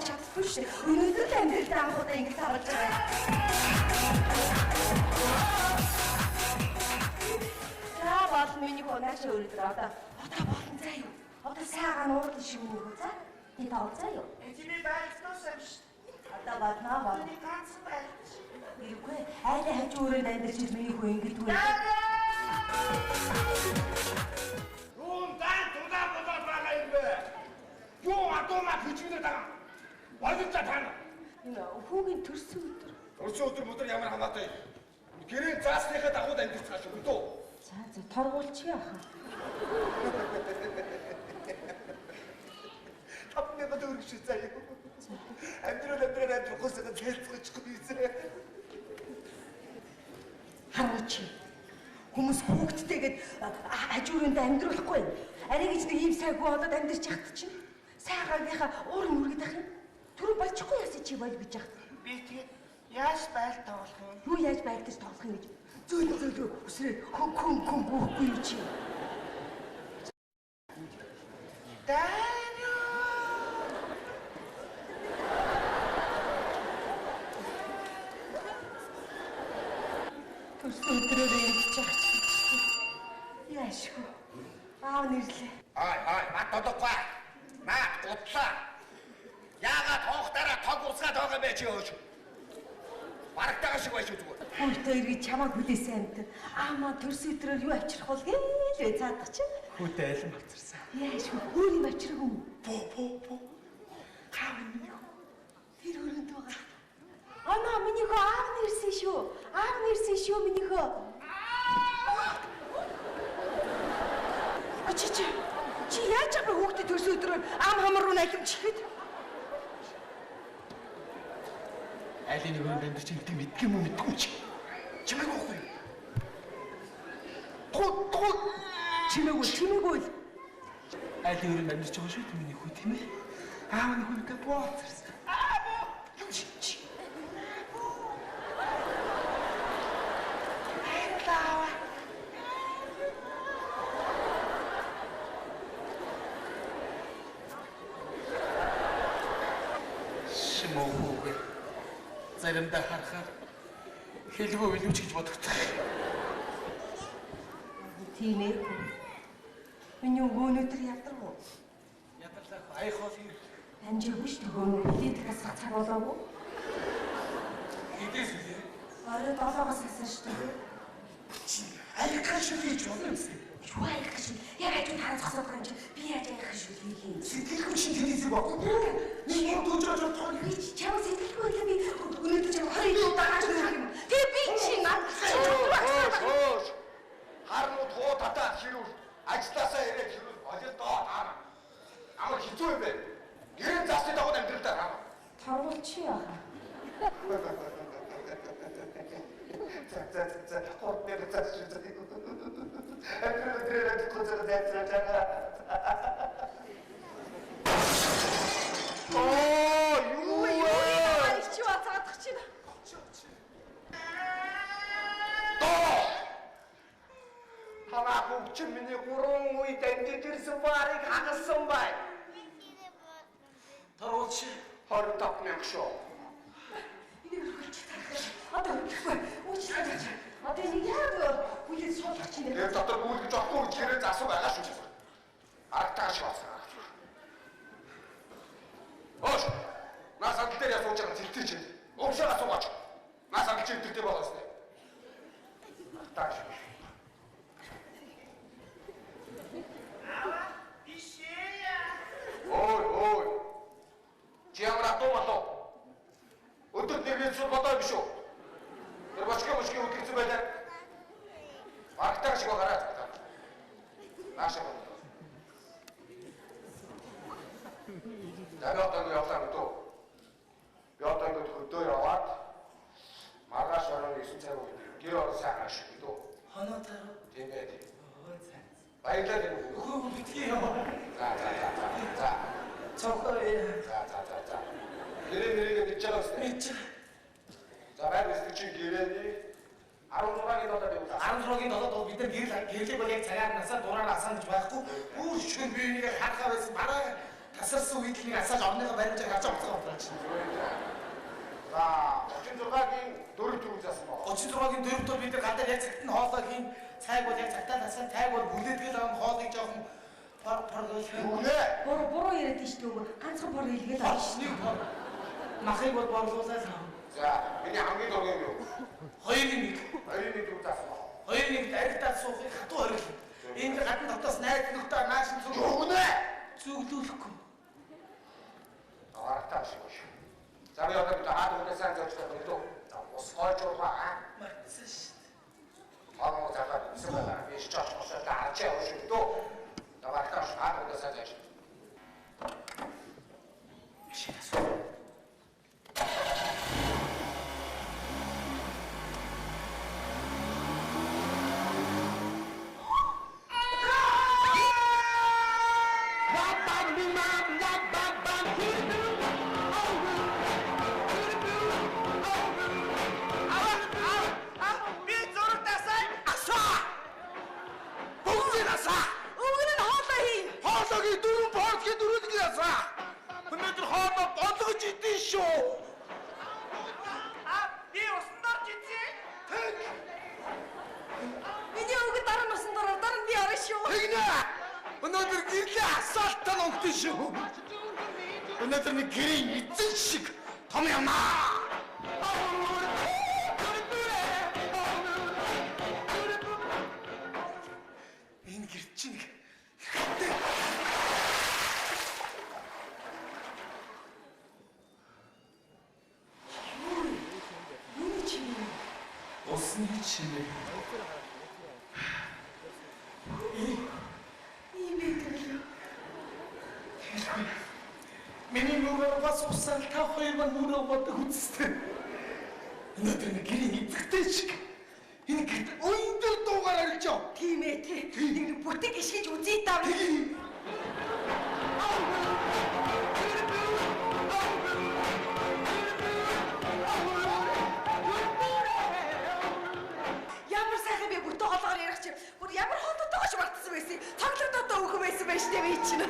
болж чадахгүй шүү. Өнөөдөр л амьдралдаа анхудаа ингэж харж байгаа. За бол миний хоноош өөрөөр одоо болон заа юу. Одоо сайхан уурлын шиг нэг үү за. Ти таалцаа юу. Эцний байлтсан шүү. Одоо болно бол. Ганцхан байл. Үгүй айлаа хаж өөрөнд амьдарч миний хөө ингэдэг үү. Юун дан тулаа болоод байгаа юм бэ? Юу атомаа хүчмээр байгаа. Болгож тань. Энэ хүүгийн төрсөн өдөр. Төрсөн өдөр ямар хамаатай. Гэрээ заасныхаа дагуу амьдч байгаа шүү дээ. За торгуулчих яаха. Тапнаа дөрөв шиг заяа. Амьдрал хосоо зээлцчихгүй юм. Хараач. Хүмүүс хүүхдтэйгээд хажууранд амьдруулахгүй юм. Арай гэж нэг ийм сайгүй болоод амьдарч яхад чинь. Сайгаагийнхаа уур нүргэд ах юм. Түрүү болчихгүй яасан чи бол гэж яхад. Би тэгээд яаж байлт тоглох юм? Юу яаж байлтаж тоглох юм гэж. Зөөлөө үсрээ хүн буухгүй юм чи. Данио. Төрсөн өдрөөр ярьж байгаа чи. Яашгүй. Аав нэрлээ. Ай, бодохгүй. Наа, гутлаа. Яагаад хоохтараа тог урсгаад байгаа бэ чи өөч? Барагтайгаа шиг байж үзгүй. Хүүхдээ иргий чамаг хүлээсэн амт. Аамаа төрсөн өдрөөр юу авчрах бол гэлээ цаадах чинь. Хүүтэй айлан авчирсан. Яашгүй. Өөр юм авчрах юм. Бо. Хаав миний хөө. Тэр өрөөнд байгаа. Анаа миний хөө аав нэрсэн шүү. Аав нэрсэн шүү миний хөө. Чи яаж байгаа хүүхдээ төрсөн өдрөөр аам хамар руу налимчихээд? Айлын нэг өрөөнд амьдарч гэдэг мэдгүй юм уу мэдгүй чи. Чимээг уухгүй. Туу. Чимээгүй л. Айлын өрөөнд амьдарч байгаа шүү миний хүү тийм ээ. Аав нь хүнтэй бооцорсон. Юу чи. Заримдаа харахаар хэлгүй билүүч гэж бодогдох. Тийм ээ. Миний өнөөдөр ядаргуу. Ядарлах аях бол юм. Амжаагүй шүү дээ. Хилээд тасах цаг болоогүй. Хэдээс үлээ? Орой 7-оос хасаа шүү дээ. Аях гэж хийж болно юм. Юу аях гэж? Яг ажил хараа зогсоод байгаа юм чи. Би яаж аях гэж хэлээ. Сэтгэлгүй шин телевизээр баггүй. Нэг юм дүүжиж тоог гэж чам сэтгэлгүй л би өнөөдөр чам 20 удаа гаж өгөх юм. Тэгээ би чи над хөөш. Харнууд хоо татаад хэрүүл. Ажлаасаа ирээд хэрүүл болоо доо таа. Амар хэцүү юм бэ. Гэрээ засны дагуу амьдралдаа хаа. Торгуулчих яаха. За хот дээр цааш. Амьдрал көзөөр дэвтрээ. Юу яа чи бацаадах чинь. Хамаа хөвч миний гурван үед амьд ирсэн барыг хагалсан бай. Тарууч 25,000 шүү. Одоо уучлаарай. Одоо нэг яг үйл суулгах чинь. Тэр дотор гүйлгэж авахгүй гэрээ засуу байгаа шүү. Аргатаа шоос. Оош. Наас амт дээр ясууж байгаа зэрэгтэй чинь. Уушаа асуугач. Наас амт чинь зэрэгтэй болоос нэ. Аргатаа шоос. Ой. Чи ямар атомато? Өдөр нэрээс бодоо биш үү? Тэр бочкоо үтгэсэн байлаа. Аргатаа шиг гараад. Наашаа. Даниотон явлаа мэдөө. Би одоо ингэ хөдөө яваад маргааш орон 9 цаг үед гэр орон сайхан ашиг мэдөө. Хоноо таруу. Тийм ээ. Баярлалаа. Хөө битгий яваа. За. Цохоо. За. Гэрээ мэдж байгаа үстэй. Мэдж. За байр үстэй чи гэрээний 16-гийн доллар явуулаа. 16-гийн доллар бид нар гэрлэг бол яг цагаар насаа дураар асаан гэж байхгүй. Бүр шүн би энийг харахаа байсан. Бараа асарсан үед нэг асааж орныхоо баримжааг харж авцгаа бодлоо чинь. За 36-гийн 4 төр заасан ба. 36-гийн 4 төр бид гадаа яг цагт нь хоолой хийн. Цайг бол яг цагтаа тассан, тайг бол бүлээдгэл аван хоолыг жоохон паргол. Үгнэ. Буруу яриад тийш дөө. Ганцхан бор хэлгээд авах шүү. Нэг бор. Махыг бол борлуулаад. За миний хамгийн дургүйн юу? 2-1. 2-1 төр заасан ба. 2-1 арилдаад суухыг хатуу орил. Энд гадна дотоос найз нөхдөд нааш зүг. Үгнэ. Зүглүүлэхгүй. Аргатай шиг шүү. За би одоо бид хаад үнэсэн зөвчтэй болдог. Ус гойж ургаа. Мартсан шүү. Хамаа цагаад үсэн байна. Би ч очсоо даарч явах шүү дөө. Даваартаа хаад үнэсэн зөвч. Шийдээс. Өнөөдөр гэрлээ асаалтаа ногдсон шүү. Өнөөдөр нэг гэрийн эзэн шиг том юмаа. Энэ гэр чинь усны чимээ. Миний нүрээ бас усаал та хоёр маань нүрээ бодог үстэй. Өнөөдөр нэг гэрийн эзэгтэй шиг энэ гэрт өндөр дуугаар орж яв. Тийм ээ тий. Нэг бүтэг гიშгэж үзье даа. Ямар сайхан би бүтэн хоолгоор ярих чи. Бүр ямар хоолтойгооч мартсан байсан. Тоглоод одоо өөхөн байсан байж тээ би чинь.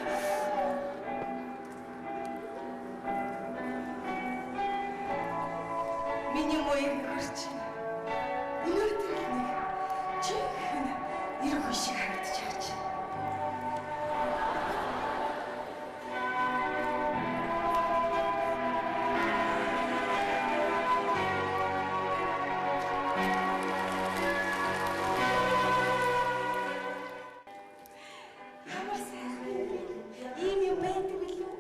Миний моёг гарч. Өнөөдөр нэг чихэн ирэх шиг харагдаж байгаа чи. Ямар сайхан ийм юм байдаг билүү?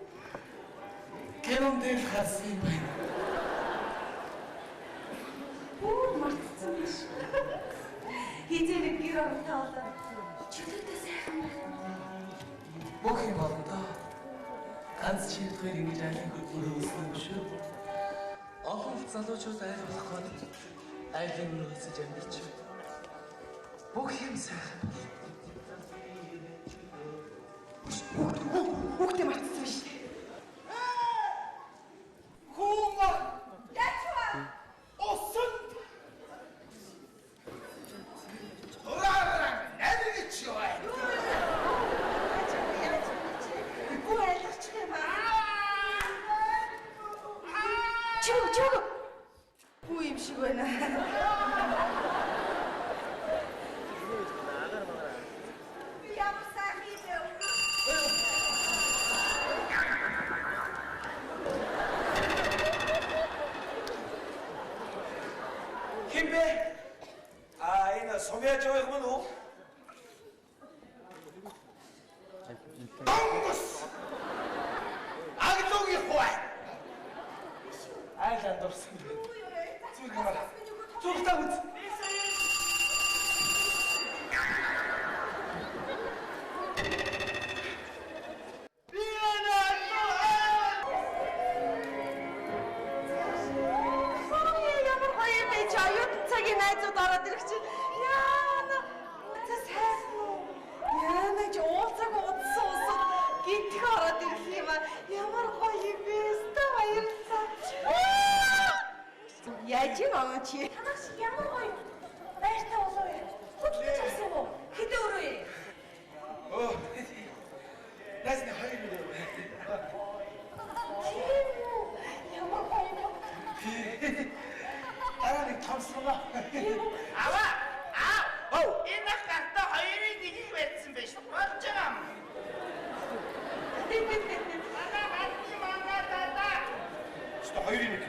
Кинон дээр харсан юм байна. Мартсан биш. Хизээ нэг гэр оронтой болоо. Чөлөөтэй сайхан байна. Бүх юм олондоо ганц чиглэлээр ингэж айлын хөлбөрөө өссөн юм шүү. Олон залуучууд айл болох гээд айлын өрөө өсөж амьдарч байна. Бүх юм сайхан. Хүүхдээ мартсан биш. Хуума Ячва! осон. Чиг. Хүү юм шиг байна. Ямар сайхан юм. Химбэ? Энэ сумяж явах мөн үү? Донгос! Агдлоги хуай! Айлан дурсан. Зүрх юм аа. Зүрх таг үз. Ямар гоё бэ чи аюут цагийн найзууд ороод ирэх чинь. Яана. За сайхан уу. Яана ч уулзаг удсан усад гинтх ороод ирэх юм аа. Ямар гоё юм бэ? Өстө баярлалаа. Яаж юм аа чи? Танаас ямар гоё. Баяртай болов яа. Хөдлөж авсан юм уу? Хэдэ өрөө. Оо. Нас не хоёр минут. Ямар гоё. Арай томсгоо. Аваа! Аа! Энэ гартаа хоёрын нэгийг барьсан байж болж байгаа юм. Манай тата. Чи хоёрын нэг.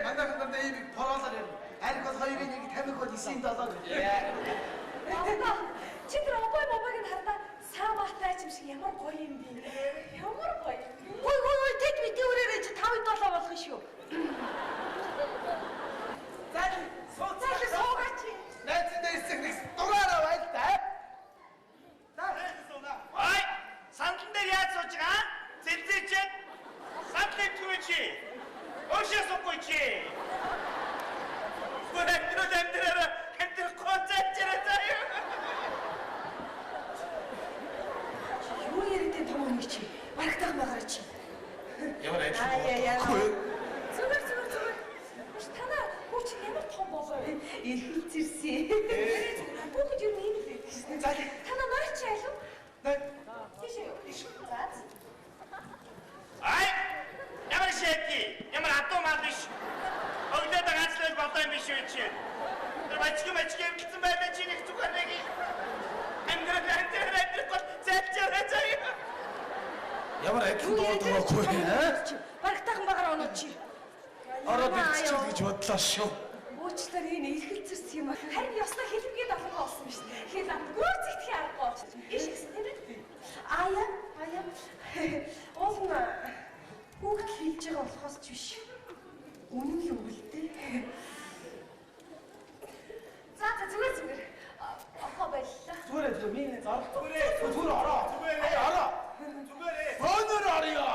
Манайхан дандаа ийм пороолоор юм. Аль бол хоёрын нэг тамхи бол 9-7. Аваа. Чи тэр обойг хардаа саамаатай юм шиг ямар гоё юм бэ? Ямар гоё. Ой, тэд бити өрөөрэй чи 5-7 болгоно шүү. Суугаач. Найзтай эсэх дугаараа байл та. Ой! Сандан дээр яаж сууж байгаа? Зэлзээчээд сандлыг түвэчи. Өшөө суухгүй чи. Гүрэтнүүд амтраа коцаач чараа. Юу яриад том юм чи? Барагтайхан байгаарай чи. Ямар ажил Зүгээр. Танаа хүч ямар том болоо. Ирхэл зирсэн. Бүгд юу юм бэ? За. Танаа наач айлуу. Тийш юу? Ай! Ямар шээки? Ямар адуу мал биш. Өглөөд ганцлал болоо юм биш үү чи? Тэр мачки юмсан байлаа чи нэг зүгээр нэг. Амдраа гол зэлчээрээ заяа. Ямар ажил дуудаагүй аа? Барагтайхан байгаарай оноо чи. Ороод ирчих гэж бодлоо шүү. Уучлаарай энэ эргэлзэрсэн юм. Харин яснаа хэлбгээд олон болсон шүү дээ. Хэл амгүйр зэгтхий аргагүй болчихсон. Иш гэсэн тийм ээ. Ая. Уул нь хүүхд хэлж байгаа болохоос ч биш. Үнэн л үгэлтэй. За зүгээр. Ахаа байлаа. Зүгээр миний зар. Зүгээр ороо. Ороо. Өнөр орё.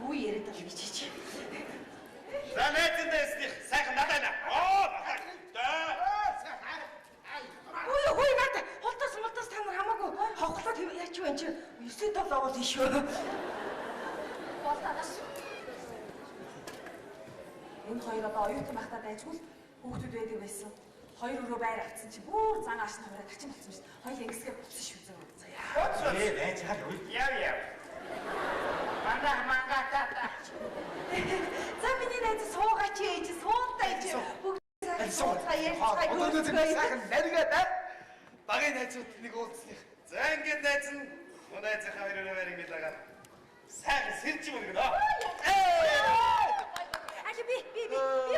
Юу яриад байгаа гэж чи. За найзандаас сайхан надаа. Ой надаа. Холтоос та нар хамаагүй хавхлаад яач вэ чи? 9-7 бол ишөө. Болтоос. Энэ хоёр одоо оюутан байхдаа дайжгүй хүүхдүүд байдаг байсан. Хоёр өрөө байр авцсан чи бүр зан ааш намраа гачин болсон шүү дээ. Хоёул ингэсгээ болсон шүү зөө. Найз хаа юу? Яв. Манга тата. За миний найз суугаач ээж суунтай ээж бүгд суугаа ярьцгаая. Сайхан наргаа та. Багын найзууд нэг уулзсных. За ингээд найз нь найзынхаа хоёроо байр ингэж байгаа. Сайхан сэрж юм гэнэ. Ачи би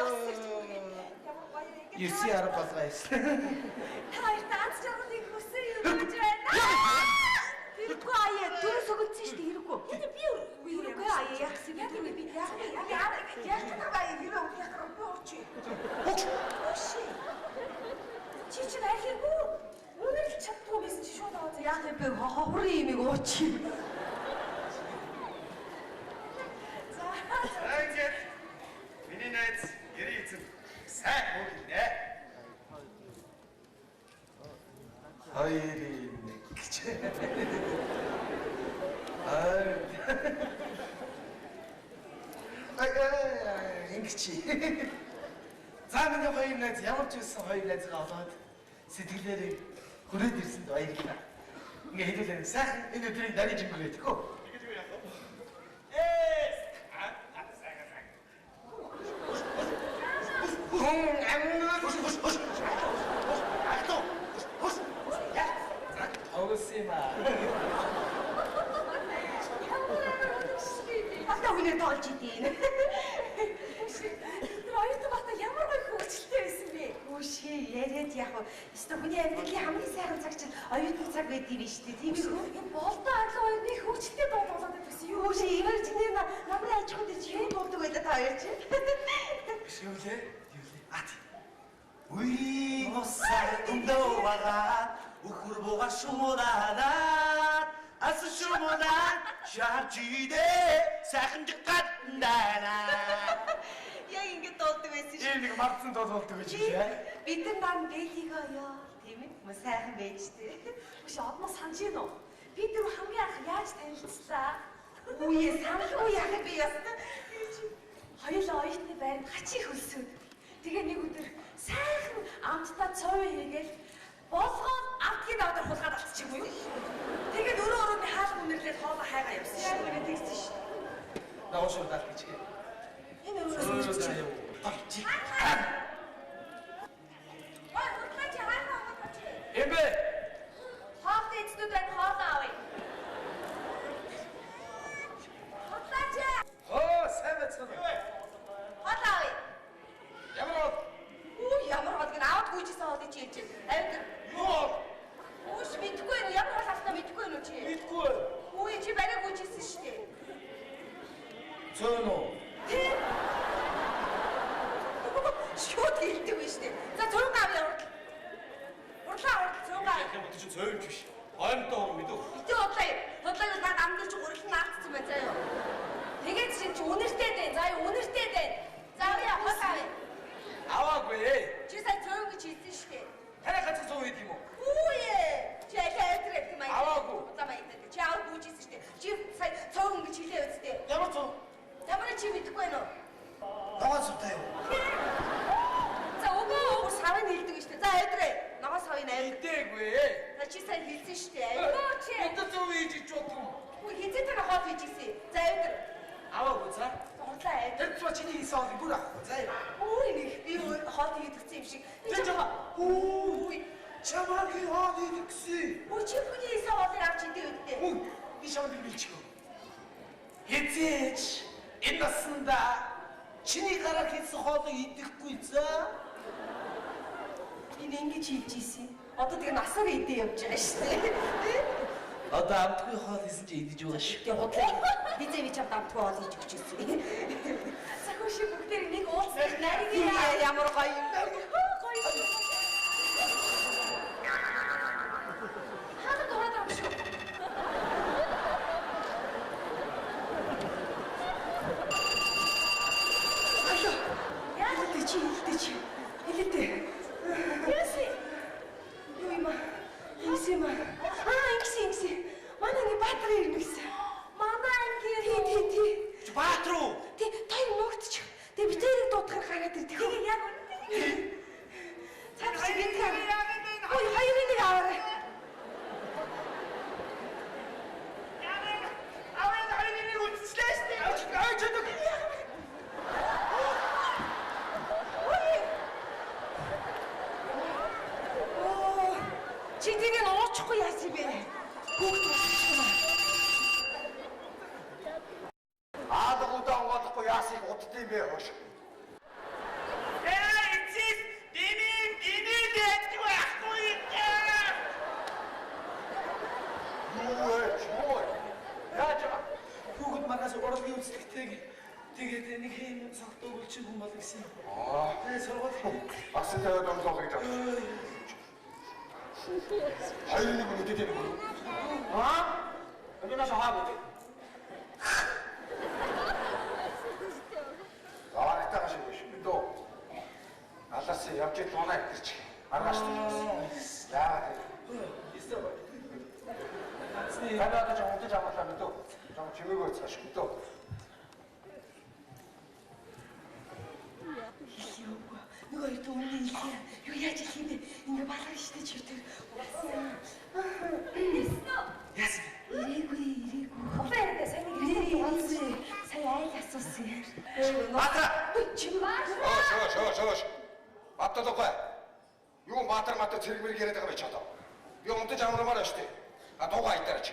өсөрч юм. Ямар гоё юм. 9-10 болгоо юм. Хоёр данс жаргалыг хүссэн юм гэж байна. Хэрэггүй аяа түрээс өгсөн шүү дээ хэрэггүй. Би хэрэггүй аяа яахсан би би яах танаа ирээ яхаар би орчи. Өши. Чи хайхигүй. Үнэн л чаддгүй байсан чи шууд аваад яах юм бэ хохрын имийг уучи. За ингээд миний найз гэрээ эзэн сайн хөөе. Хоёрын нэг гэж. Ингэчи. За миний хоёр найз ямар ч байсан хоёр найзгаа олоод сэтгэлээрээ хүрээд ирсэнд баярлалаа. Ингээ хэлүүлээ сайхан энэ өдрийг дариж өнгөрөөд гоо. Батаа үнээр тоолж идэв. Тэр оюутан батаа ямар гоё хөвгчлээ байсан бэ? Үгүй яриад яг нь өстө хүний амьдралын хамгийн сайхан цаг чинь оюутан цаг байдаг юм шүү дээ. Тийм үү? Энэ болдоо арлаа оюутны хөвгчлээ болоод байсан юу? Үгүй имэрчний намрын аж ахуйд чи юм болдог байлаа та хоёр чинь. Шивлээ. Ат. Уй моса тундоо вага ухур бога шумураа ас шумураа шарчидэ сайхан жигтандана. Яг ингэж дуулдаг байсан шүү. Ийм нэг мартсан дуулдаг гэж байна. Бид нар бэлийг оё. Тийм ээ. Мөн сайхан байж тээ. Биш одно санаж гин үү? Бид нар хамгийн анх яаж танилцлаа? Үе санахгүй яг би ястаа. Хоёулаа оюутны байранд хачиг хөлсөд. Тэгээ нэг өдөр сайхан амттай цовын хийгээл болгоод автгийг аваад хулгаад алдчихгүй юу? Тэгээд өрөө өрөөний хаалга үнэр Тэрлээд хоолоо хайгаа явсан шүү. Яг тэгсэн шүү. Наошоо даа гэж. Энэ өөрөө заяа. Авчи. Ой, хөтлөж хаана авах чи? Эмбэ. Хоолтой эцнүүд байна хоолоо авъя. Хөтлөж. Оо, сайн байна. Хоолоо авъя. Ямар бол? Оо, ямар бол гэн аваад гүйжсэн хоолыг чи хэлж байна. Авид. Юу? Ууш мэдгүй юм. Ямар бол автаа мэдгүй юм чи? Мэдгүй. Үй чи барай гүйжсэн шүү дээ. Цөөнө. Тийм. Шууд хэлдэг биш үү? За цөөн гав яваад. Урлаа цөөн гав. Яг юм чи цөөнч биш. Хоймтой уу мэдүү. Итэ бодлоо. Бодлоо над амдаж гурлан наацсан байна заяа. Тэгээд чинь чи үнэртэй дээ. За үнэртэй дээ. За яа хасаа. Аваагүй ээ. Чи сая цөөн гэж хэлсэн шүү дээ. Танай хацсан цөөн хийх юм уу? Үе. Чи электrik юм аа. Аваагүй. За баярлалаа. Чи аваад гүйжсэн шүү дээ. Чи сая цөөн гэж хэлээ үстэй. Ямар цөөн? Ямар чи мэдэхгүй байна уу? Даваа суутай юу? За өгөө савын хэлдэг шүү дээ. За айдрээ. Ногоо савын айд. Идээгүй ээ. За чи сайн хэлсэн шүү дээ. Айдгаа чи. Өдөө цөөн хийж бодох юм. Үгүй хизээ та хоол хийж ийсэн. За айдэр. Аваагүй за. Гурлаа айд. Тэр ч чиний хийсэн хоолыг бүр авахгүй. За яа. Үй нэг би хоол хийдэгсэн юм шиг. Тэр жоо. Үгүй. Чамаагийн хоолыг гэсэн. Үгүй чи бүний хийсэн хоолыг авч идэх үедээ. Үгүй. Би шамд билчихв. Хэзээч энэ насанда чиний гараар хийсэн хоолыг идэхгүй за. Энэ ингэж хийж ийсэн. Одоо тэгээ насаар идэх явж байгаа шүү дээ. Одоо амтгүй хоол хийсэн чи идэж байгаа шүү. Тэгээ худлаа. Хизээ би чамд амтгүй хоол хийж өгч ийсэн. Сахуу шиг бүгдээр нэг уулзсан нарийн ямар гоё юм бэ? Гоё. Хана дураад авч шүү. Чи хэлээдээ. Яси. Юу юм аа? Хийсэм аа. Ингэсэн. Манай нэг баатар ирнэ гэсэн. Манай анги тий. Чи баатар уу? Тий, той ногдчих. Тэгээ би тэрийг дуудахаар гараад ирдэг. Тэгээ яг цаад чи бид хаа. Ой, хоёрын нэг аваарай. Аваад хоёрын нэг үлдчихлээ шүү дээ. Ай чөдөг. Чи тэгээ нуучихгүй яасан бэ? Бүгд болчихсон. Аадгуудаа угаадахгүй яасыг уддсан бэ хөөш. Эцэс дими дэвтгүй ахгүй яа. Юу вэ? Яаж Хүүхэд манаас урлагийн үзлэгтэйг тэгээд нэг хэм согтуу болчих юм бол гэсэн. Тэгээ сургууль. Агсан тавиад онлоо гэж байна. Хоёрын нэг үдэд юм. Энэ нас хаа бэ? Аваартай шиг биш мэдөө. Алаас явж ид унаа идэрч. Маргааш тийс. Яагаад вэ? Истэ. Танайд ч унтаж амаалаа мэдөө. Жон чимээгөө цааш мэдөө. Нөгөө их өмнө хэлээ. Юу яаж их юм бэ? Ингээ балаа штэ чи тэр. Яс. Ирээгүй. Уфаа сайн ирээгүй. Сайн айл асуусан. Баатар. Чи бааш. Шоош. Батталгүй. Юу баатар цэрэгмэр яриад байгаа байж чадаа. Би унтаж амрамаар байна штэ. А дуугаа айтаарч.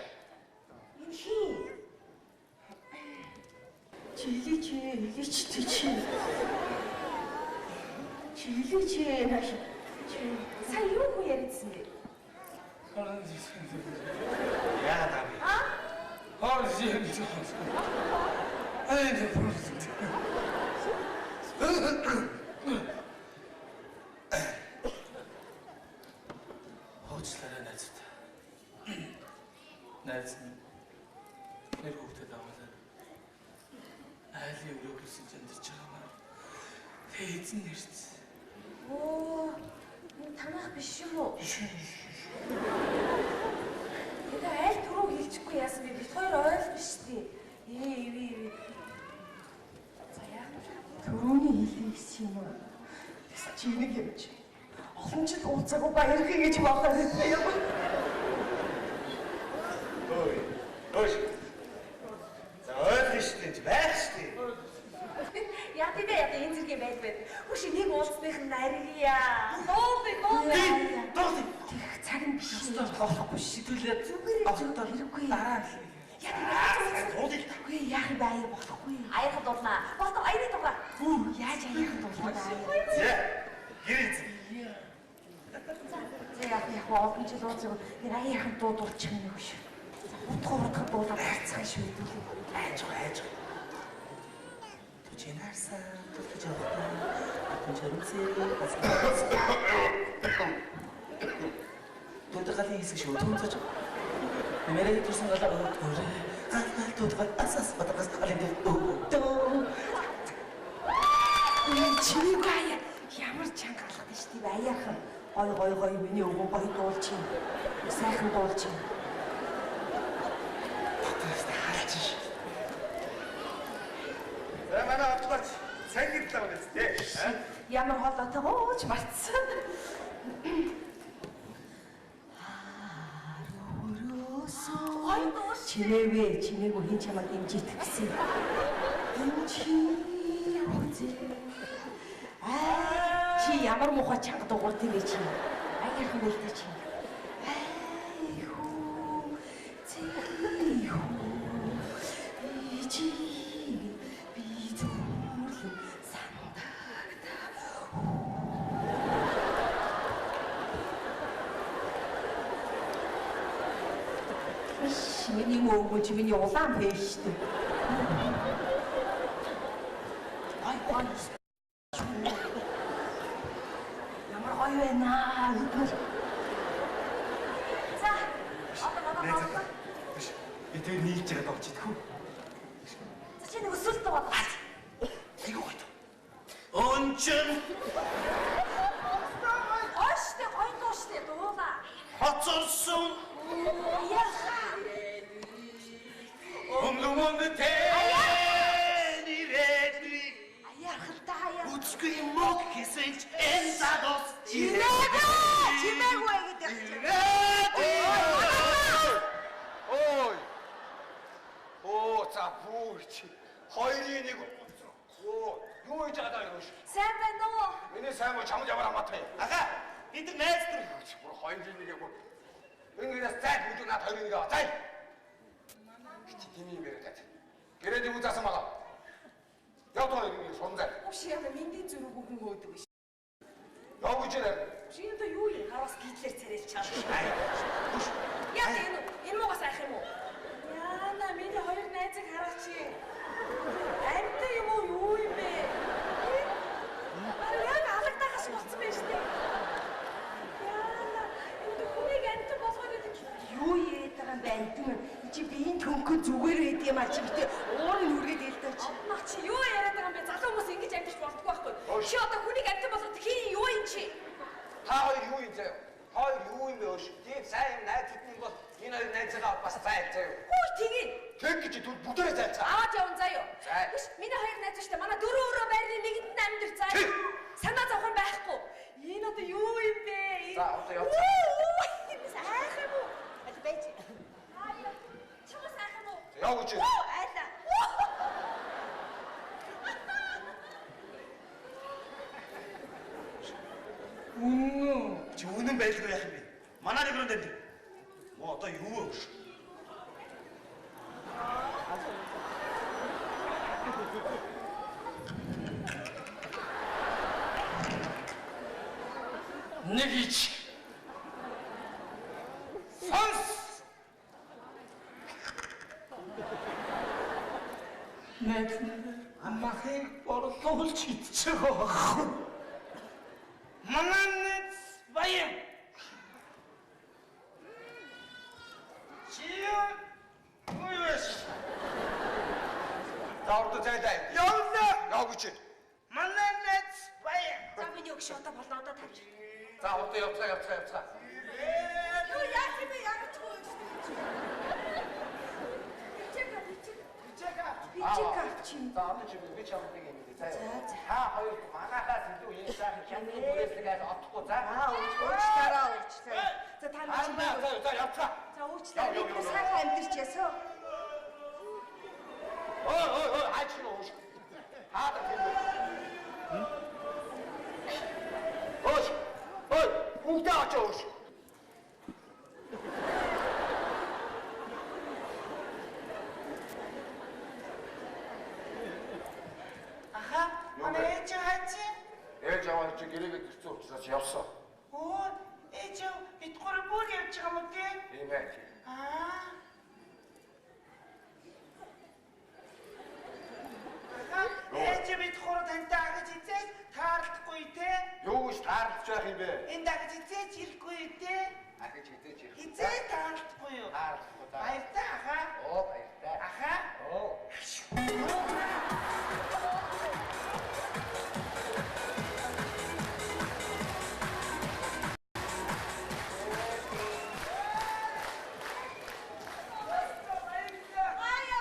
Энэ хин. Чилээч нааш. Сая юу хөө яриадсан бэ? Яа даа. Хоол зин. Ай нэг бүр. Хоочлаарай найзууд. Найз минь. Нэр хөвгөд аваад. Айлын өрөөгөөс зэмдэрч байгаа маа. Эзэн нэрч. Оо, энэ танах биш юм уу? Тэгээ аль түрүү хэлчихгүй яасан бэ? Бид хоёр ойлгоно шүү дээ. Ээ. За яах вэ? Түрүүний хэлсэн юм уу? Тэс чи нэг юм чи. Олон жил уулзаагүй баярхий гэж бодоод байсан юм. Хөөш. За ойлгох штеп байх штеп. Яа тийм ээ энэ зэргийн байд байд. Хөш нэг уулзных нь нарийя. Дуулъя. Тэг цаг нь биш Өстө болохгүй шидүүлээд автор хэрэггүй. дараа Уулзъя. Үгүй яах вэ аяа болохгүй. Аяхан дуулнаа. Болтой аяны дугаар. Яаж аяахан дуулах За. Гэрээ. За яг олон жил уулзсан. Тэр аяахан дуулчих юм уу шүү. Утга дуулаад гарцгаа шүү дүүлээ. айж. Чинарсан төгөж явах. Чинчэрүсээ бас. Тутагын хэсэг шүү. Тунцаж. Нэмэрээ төрсөн гадаа өөрөө. Тутагын асас батгас алин дөө. Чимээ гая ямар чанга алгад штий аяахан гой миний өвгөн гой дуулчих юм. Сайхан дуулчих юм. За манай автобус цаг ирлээ байна тест. Ямар хоолойтой ч мартсан. Гой дууш. Чимээгүй хин чамаа дэмжиж гэсэн. Чи ямар муухай чанга дуурд юм бэ чи? Аяахан байлтай чи. Миний мөнгө чи миний улаан байж штэ. Ай. Ямар гоё байна. За. Одоо. Би тэр нийлж байгаа догч идэх үү? За чи нэг өсөлт дуугаа. Айгуу гоё. Ончин Гойштэй гой дууштай дуулаа. хоцорсон Яха. Өмгөмөнд тэнирээдри Аяхалтаа. үцгүй мог хийсэнч энэ задос Чимээгүй гэдэг. Ой. За бүүч. Хоёрын нэг. Юу хийж байгаа даа юу? Сайн байна уу? Миний сайн муу чамд ямар хамаатай. Ага бид найз нар Бүр хоёрын нэг яг. Ингэээс цайд бүдүү над хоёрын нэг аваа. Цай. Тимийн бэрээд. Гэрээд юу заасан байгаа? Яг хоёр нэг шунзаа. Үгүй яа миний зүрх бүхэн хөөдөг биш. Яа гэж нэр? Шинэ юу юм? Хараас гитлэр царайж чаана. Яа энэ муугаас айх юм уу? Яана миний хоёр найзыг хараач. Амтай юм уу юу юм бэ? Яг алагдахаас болцсон байж тээ. Яана энэ хүнийг амтай болгоод байдаг. Юу яриад байгаа юм бэ антим? Чи биеийн төнхөө зүгээр байд юм а чи битээ уурын нүргээд ялдаа чи. Наа чи юу яриад байгаа юм бэ? Залуу хүмүүс ингэж амьдч болдгоо байхгүй. Чи одоо хүнийг амтай болгоод хий юу юм чи? Та хоёр юу юм заяа? Хоёр юу юм бэ өөш? Тийм сайн юм найз гэдэг нь бол энэ хоёр найзгаа бас заяа заяа. Хүү тэгин. Тэг гэж түр бүдэрээ зайцаа. Аваад явна заяа. За. Биш миний хоёр найз шүү дээ. Манай дөрөв өрөө байрны нэгэнд нь амьдэр заяа. Санаа зовхон байхгүй. Энэ одоо юу юм бэ? За одоо явцгаа. Сайх юм уу? Аль байж. Хаяа. Чамаа сайх юм уу? Яа гэж? Айла. чи үнэн байлгүй яах юм бэ? Манай нэг өрөөнд энэ. Мо одоо юу вэ? Нэг ич. Сонс. Нэг аммахыг борлуулж идчих واخ. Манай нэг баян. Заавар зайдаа. Явна. Яа гэж? Манай нэг баян. За миний өгш одоо болно одоо тавьж. За одоо явцгаа. Юу яах юм бэ? Яагаад ч юу юм. Бичиг чи. За одоо чи би чамд нэг юм дээ. За. Та хоёр манахаас илүү юм сайхан хямдхан бүрээсгээс оттохгүй за. Уучлаарай. За та нар чи. За явцгаа. За уучлаарай. Сайхан амьдэрч ясаа. ой, хайч нь ууш. Хаадаг юм. Ууш. Ой, бүгдээ очоо ууш. Аха, манай ээж хаач? Ээж аваад чи гэрээгээ гэрцүү учраас явсан. Оо, ээж бид гурав бүр явж байгаа юм уу те? Тийм ээ. Аа. Ээж бид гурав тантай агаж эцээс таарлахгүй те? Юу гэж таарлаж байх юм бэ? Энд агаж эцээс ирэхгүй те? Агаж хэдэж ирэх. Эцээ таарлахгүй юу? Таарлахгүй та. Баяртай аха. Оо, баяртай. Аха. Оо.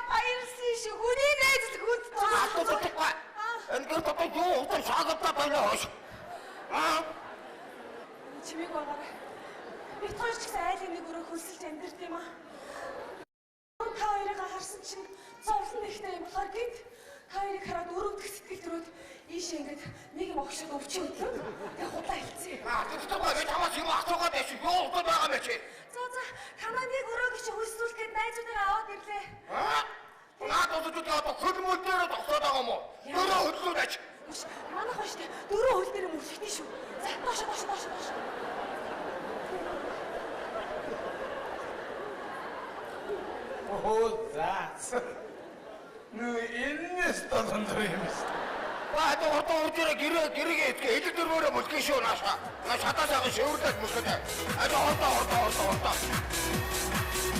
Баярлсан шүү. Хүний найз л хүнд. Атуутугаа. Эндгээр тоо юу утаа шаагатаа байна хөөш. Чимээг байгаарай. Бид хоёр ч гэсэн айлын нэг өрөө хөлсөлж амьдэрт юм аа. Та хоёрыг харсан чинь зовлон ихтэй юм болохоор гинт та хоёрыг хараад өрөвдөх сэтгэл төрөөд ийшээ ингээд нэг юм огшоод өвчөө өдлөө. Тэгээ худлаа хэлцээ. Атуутугаа би чамаас юм асуугаад байж юу утаа байгаа мэ чи? За танаа нэг өрөөг чи хөлсүүлэхэд найзуудаараа аваад ирлээ. Наадуудад одоо хөлмөл дээр тогтоод байгаа юм уу? Өөрөө хөдлөөч. Манай хоштой дөрөв хөл дээр мөрсөйтэй шүү. За доош. Оо заац. Ну энэс толондор юм шүү. Баад одоо үрдэрэ гэрээгээ хэлэг дөрвөөрөө мөлгөн шүү нааша. Наа шатаасаа шивэрлэж мөлгөдөө. Одоо.